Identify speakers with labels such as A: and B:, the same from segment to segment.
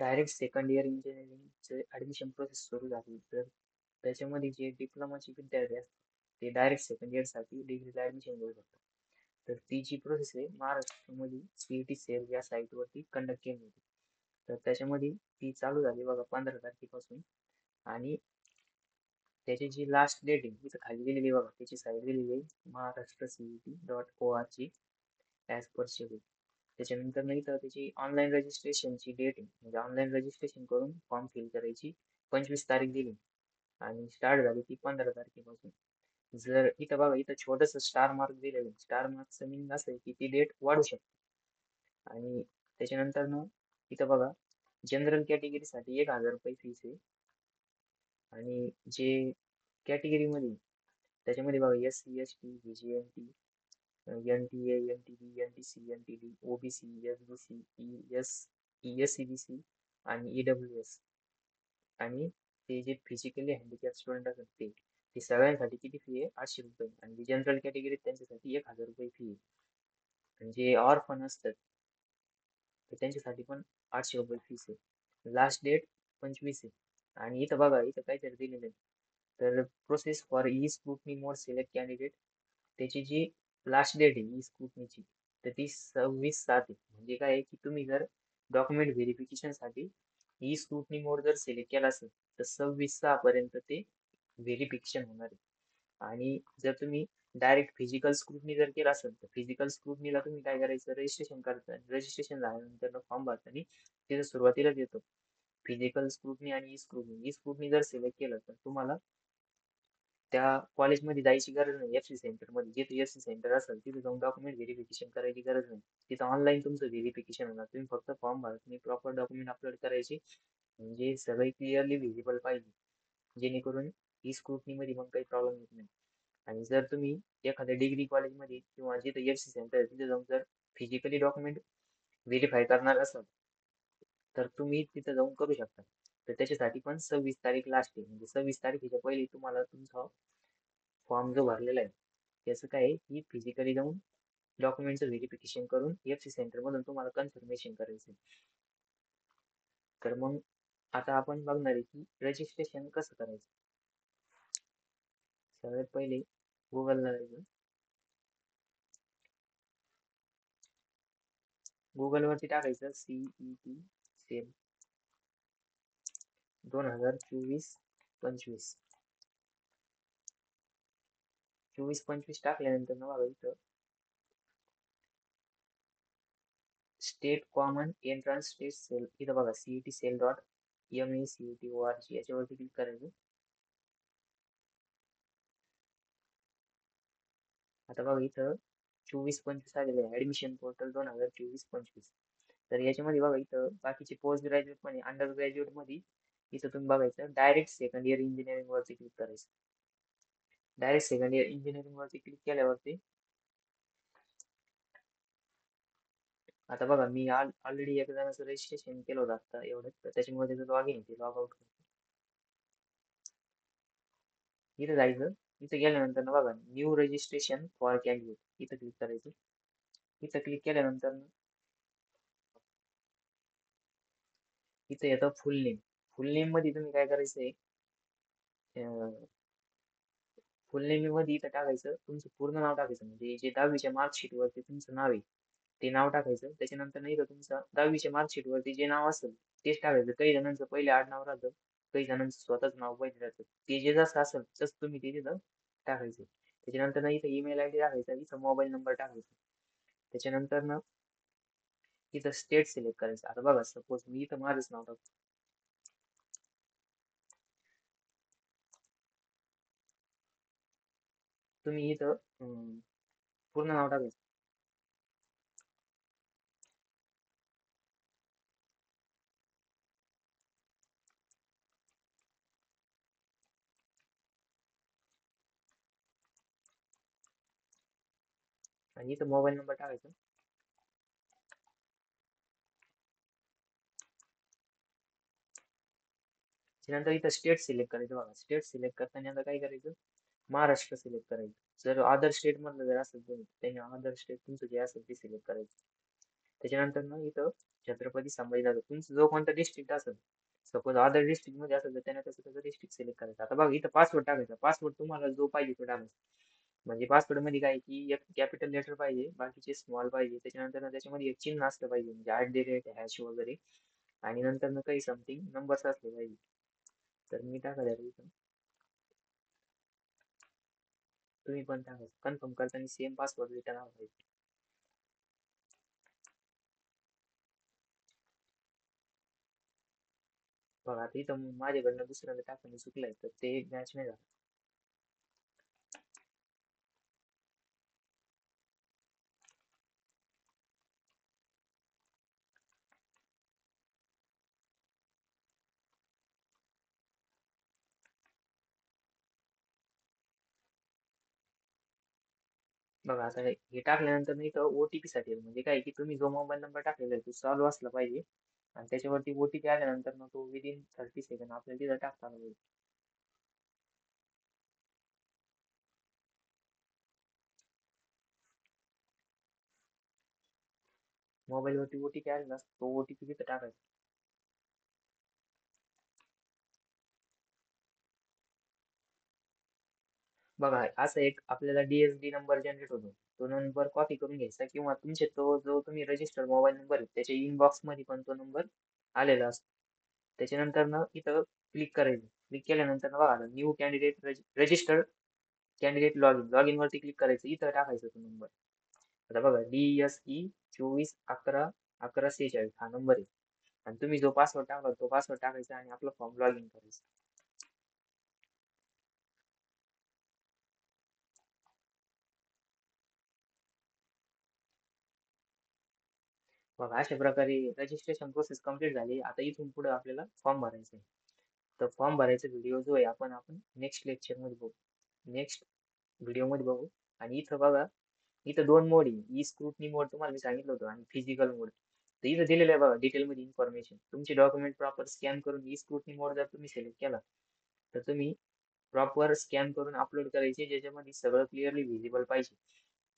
A: Direct second year इंजिनिअरिंगचे admission process सुरू झाली तर त्याच्यामध्ये जे डिप्लोमाचे विद्यार्थी असतात ते डायरेक्ट सेकंड इयरसाठी डिग्रीला ऍडमिशन घेऊ शकतात. तर ती जी प्रोसेस आहे महाराष्ट्रामध्ये सीईटी सेल या साईटवरती कंडक्ट केली होती. तर त्याच्यामध्ये ती चालू झाली बघा 15 तारखेपासून. आणि त्याची जी लास्ट डेट आहे तिथं खाली दिलेली आहे बघा, त्याची साईट दिलेली आहे maharashtraceet.org ॲज पर शेड्यूल. त्याच्यानंतर नाही तर त्याची ऑनलाईन रजिस्ट्रेशनची डेट आहे, म्हणजे ऑनलाईन रजिस्ट्रेशन करून फॉर्म फिल करायची 25 तारीख दिली आणि स्टार्ट झाली ती 15 तारखेपासून. जर इथं बघा, इथं छोटस स्टार मार्क दिलेलं आहे. स्टार मार्कचं मीनिंग असं आहे की ती डेट वाढू शकते. आणि त्याच्यानंतर ना इथं बघा, जनरल कॅटेगरीसाठी 1,000 रुपये फीस आहे. आणि जे कॅटेगरीमध्ये त्याच्यामध्ये बघा S C S T VJNT NTA, NTB, NTC, NTD, OBC, SBC, ESCBC आणि EWS. आणि ते जे फिजिकली हँडिकॅप स्टुडंट असतात ते सगळ्यांसाठी किती फी आहे? 800 रुपये. आणि जे जनरल कॅटेगरी त्यांच्यासाठी 1,000 रुपये फी आहे. आणि जे ऑर्फन असतात तर त्यांच्यासाठी पण 800 रुपये फीस आहे. लास्ट डेट 25 आहे. आणि इथं बघा, इथं काहीतरी दिलेलं आहे. तर process for E scrutiny mode select candidate, त्याची जी लास्ट डेट आहे ई स्क्रुटनीची तर ती 26/7 आहे. म्हणजे काय आहे की तुम्ही जर डॉक्युमेंट व्हेरिफिकेशनसाठी ई स्क्रुटनी मोड जर सिलेक्ट केला असेल तर 26/6 पर्यंत ते व्हेरिफिकेशन होणार आहे. आणि जर तुम्ही डायरेक्ट फिजिकल स्क्रुटनी जर केला असेल तर फिजिकल स्क्रुटनीला तुम्ही काय करायचं, रजिस्ट्रेशन करता. रजिस्ट्रेशन झाल्यानंतर फॉर्म भरताना तिथे सुरुवातीलाच येतो फिजिकल स्क्रुटनी आणि ई स्क्रुटनी. ई स्क्रुटनी जर सिलेक्ट केलं तर तुम्हाला त्या कॉलेजमध्ये जायची गरज नाही. एफसी सेंटर मध्ये, जिथे एफसी सेंटर असेल तिथे जाऊन डॉक्युमेंट व्हेरिफिकेशन करायची गरज नाही. तिथं ऑनलाईन तुमचं व्हेरिफिकेशन होणार. तुम्ही फक्त फॉर्म भरा, तुम्ही प्रॉपर डॉक्युमेंट अपलोड करायचे, म्हणजे सगळे क्लिअरली व्हिजिबल पाहिजे, जेणेकरून ई स्क्रुटनी मध्ये मग काही प्रॉब्लेम येत नाही. आणि जर तुम्ही एखाद्या डिग्री कॉलेजमध्ये किंवा जिथे एफसी सेंटर आहे तिथे जाऊन जर फिजिकली डॉक्युमेंट व्हेरीफाय करणार असाल तर तुम्ही तिथे जाऊन करू शकता. तर त्याच्यासाठी पण 26 तारीख लास्ट आहे. म्हणजे 26 तारखेच्या पहिले तुम्हाला तुमचा फॉर्म जो भरलेला आहे त्याचं काय आहे की फिजिकली जाऊन डॉक्युमेंटचं व्हेरिफिकेशन करून एफसी सेंटर मधून तुम्हाला कन्फर्मेशन करायचं आहे. तर मग आता आपण बघणार आहे की रजिस्ट्रेशन कसं करायचं. सगळ्यात पहिले गुगलला जायचं. गुगल वरती टाकायचं सीईटी सेल 2024-25. 24-25 टाकल्यानंतर ना बघा इथं state common entrance test cell, इथं बघा CETcell.MACET.org याच्यावरती क्लिक करायचं. आता बघा इथं 24-25 आलेलं आहे, ऍडमिशन पोर्टल 2024-25. तर याच्यामध्ये बघा इथं बाकीचे पोस्ट ग्रॅज्युएट पण आहे. अंडर ग्रॅज्युएट मध्ये इथं तुम्ही बघायचं डायरेक्ट सेकंड इयर इंजिनिअरिंग वरती क्लिक करायचं. डायरेक्ट सेकंड इयर इंजिनिअरिंग वरती क्लिक केल्यावरती आता बघा, मी ऑलरेडी एक जणांचं रजिस्ट्रेशन केलं होतं आता एवढं, तर त्याच्यामुळे त्याचं लॉग इन ते लॉग आउट. इथं जायचं. इथं गेल्यानंतर ना बघा न्यू रजिस्ट्रेशन फॉर कॅन्डिडेट इथं क्लिक करायचं. इथं क्लिक केल्यानंतर ना इथं येतं फुल नेम. फुल नेम मध्ये तुम्ही काय करायचंय, फुल नेम मध्ये इथं टाकायचं तुमचं पूर्ण नाव टाकायचं, म्हणजे जे 10वीच्या मार्कशीट वरती तुमचं नाव आहे ते नाव टाकायचं. त्याच्यानंतर नाही तर तुमचं 10वीच्या मार्कशीट वरती जे नाव असेल तेच टाकायचं. काही जणांचं पहिले आडनाव राहतं, काही जणांचं स्वतःच नाव पहिले राहतं. ते जे जसं असेल तसं तुम्ही ते तिथं टाकायचं. त्याच्यानंतर ना इथं ईमेल आयडी टाकायचा, इथं मोबाईल नंबर टाकायचा. त्याच्यानंतर ना इथं स्टेट सिलेक्ट करायचं. आता बघा सपोज मी इथं माझंच नाव टाकतो. तुम्ही इथं पूर्ण नाव टाकायचं. आणि इथं मोबाईल नंबर टाकायचा. त्यानंतर इथं स्टेट सिलेक्ट करायचं. बघा स्टेट सिलेक्ट करताना आता काय करायचं, महाराष्ट्र सिलेक्ट करायचं. जर अदर स्टेट मधलं जर असेल तुम्ही, त्यांनी अदर स्टेट तुमचं जे असेल ते सिलेक्ट करायचं. त्याच्यानंतर ना इथं छत्रपती संभाजीनगर तुमचं जो कोणता डिस्ट्रिक्ट असेल, सपोज अदर डिस्ट्रिक्ट मध्ये असेल तर त्याने त्याचं डिस्ट्रिक्ट सिलेक्ट करायचं. आता बघा इथं पासवर्ड टाकायचा. पासवर्ड तुम्हाला जो पाहिजे तो टाकायचा. म्हणजे पासवर्ड मध्ये काय की एक कॅपिटल लेटर पाहिजे, बाकीचे स्मॉल पाहिजे. त्याच्यानंतर ना त्याच्यामध्ये एक चिन्ह असलं पाहिजे, म्हणजे @ हॅश वगैरे. आणि नंतर ना काही समथिंग नंबर्स असले पाहिजे. तर मी टाकायला इथं, तुम्ही पण टाकायचं. कन्फर्म करताना सेम पासवर्ड रिटर्न आला पाहिजे. बघा आता इथं माझ्याकडनं दुसऱ्याला टाकणं चुकलंय, तर ते मॅच नाही झालं. बघा आता हे टाकल्यानंतर नाही तर OTP साठी आहे. म्हणजे काय की तुम्ही जो मोबाईल नंबर टाकलेला आहे तो चालू असला पाहिजे, आणि त्याच्यावरती OTP आल्यानंतर मग तो विदिन 30 सेकंद आपल्याला तिथं टाकता आला पाहिजे. मोबाईल वरती OTP आलेला असतो, तो OTP तिथं टाकायचा. बघा असं एक आपल्याला DSD नंबर जनरेट होतो. तो नंबर कॉपी करून घ्यायचा, किंवा तुमचे तो जो तुम्ही रजिस्टर मोबाईल नंबर आहे त्याच्या इनबॉक्स मध्ये पण तो नंबर आलेला असतो. त्याच्यानंतर ना इथं क्लिक करायचं. क्लिक केल्यानंतर ना बघा new candidate register candidate login, login वरती क्लिक करायचं. इथं टाकायचा तो नंबर. आता बघा DSE 24111146 हा नंबर आहे. आणि तुम्ही जो पासवर्ड टाकला तो पासवर्ड टाकायचा आणि आपला फॉर्म लॉग इन करायचा. बघा अशा प्रकारे रजिस्ट्रेशन प्रोसेस कम्प्लीट झाली. आता इथून पुढे आपल्याला फॉर्म भरायचा आहे. तर फॉर्म भरायचा व्हिडिओ जो आहे आपण नेक्स्ट लेक्चर मध्ये बघू, नेक्स्ट व्हिडिओ मध्ये बघू. आणि इथं बघा, इथं दोन मोड आहे. ई स्क्रुटनी मोड तुम्हाला मी सांगितलं होतं, आणि फिजिकल मोड. तर इथं दिलेलं आहे बघा डिटेल मध्ये इन्फॉर्मेशन. तुमचे डॉक्युमेंट प्रॉपर स्कॅन करून ई स्क्रुटनी मोड जर तुम्ही सिलेक्ट केला, तर तुम्ही प्रॉपर स्कॅन करून अपलोड करायचे, ज्याच्यामध्ये सगळं क्लिअरली व्हिजिबल पाहिजे.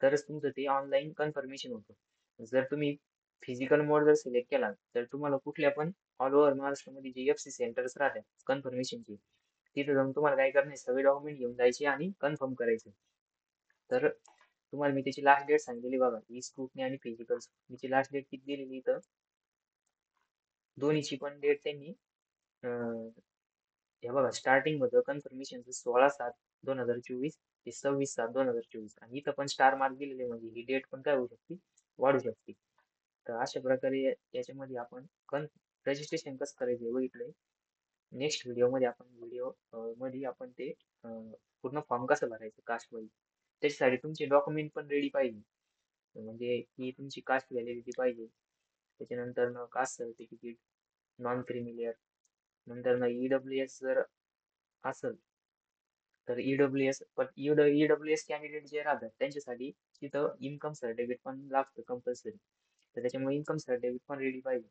A: तरच तुमचं ते ऑनलाईन कन्फर्मेशन होतं. जर तुम्ही फिजिकल मोड जर सिलेक्ट केला, तर तुम्हाला कुठल्या पण ऑल ओव्हर महाराष्ट्रामध्ये जे FC सेंटर्स राहतात कन्फर्मेशनचे, तिथे जाऊन तुम्हाला काय करणे, सगळे डॉक्युमेंट घेऊन जायचे आणि कन्फर्म करायचे. तर तुम्हाला मी त्याची लास्ट डेट सांगितलेली बघा, ई स्क्रुटनी आणि फिजिकल. तिची लास्ट डेट किती दिलेली तर दोन्हीची पण डेट त्यांनी हे बघा स्टार्टिंग होतं कन्फर्मेशनचं 16/7/2024 ते 26/7/2024, आणि इथं पण स्टार मार्क दिलेले, म्हणजे ही डेट पण काय होऊ शकते, वाढू शकते. तर अशा प्रकारे याच्यामध्ये आपण रजिस्ट्रेशन कसं करायचं बघितलंय. नेक्स्ट व्हिडिओ मध्ये आपण ते पूर्ण फॉर्म कसं भरायचं कास्ट वाईज. त्याच्यासाठी तुमचे डॉक्युमेंट पण रेडी पाहिजे. म्हणजे की तुमची कास्ट व्हॅलिडिटी पाहिजे. त्याच्यानंतर कास्ट सर्टिफिकेट, नॉन क्रिमिलियर. नंतर EWS जर असेल तर EWS, पण EWS कॅन्डिडेट जे राहतात त्यांच्यासाठी तिथं इन्कम सर्टिफिकेट पण लागतं कंपल्सरी. तर त्याच्यामुळे इन्कम सर्टिफिकेट पण रेडी पाहिजे.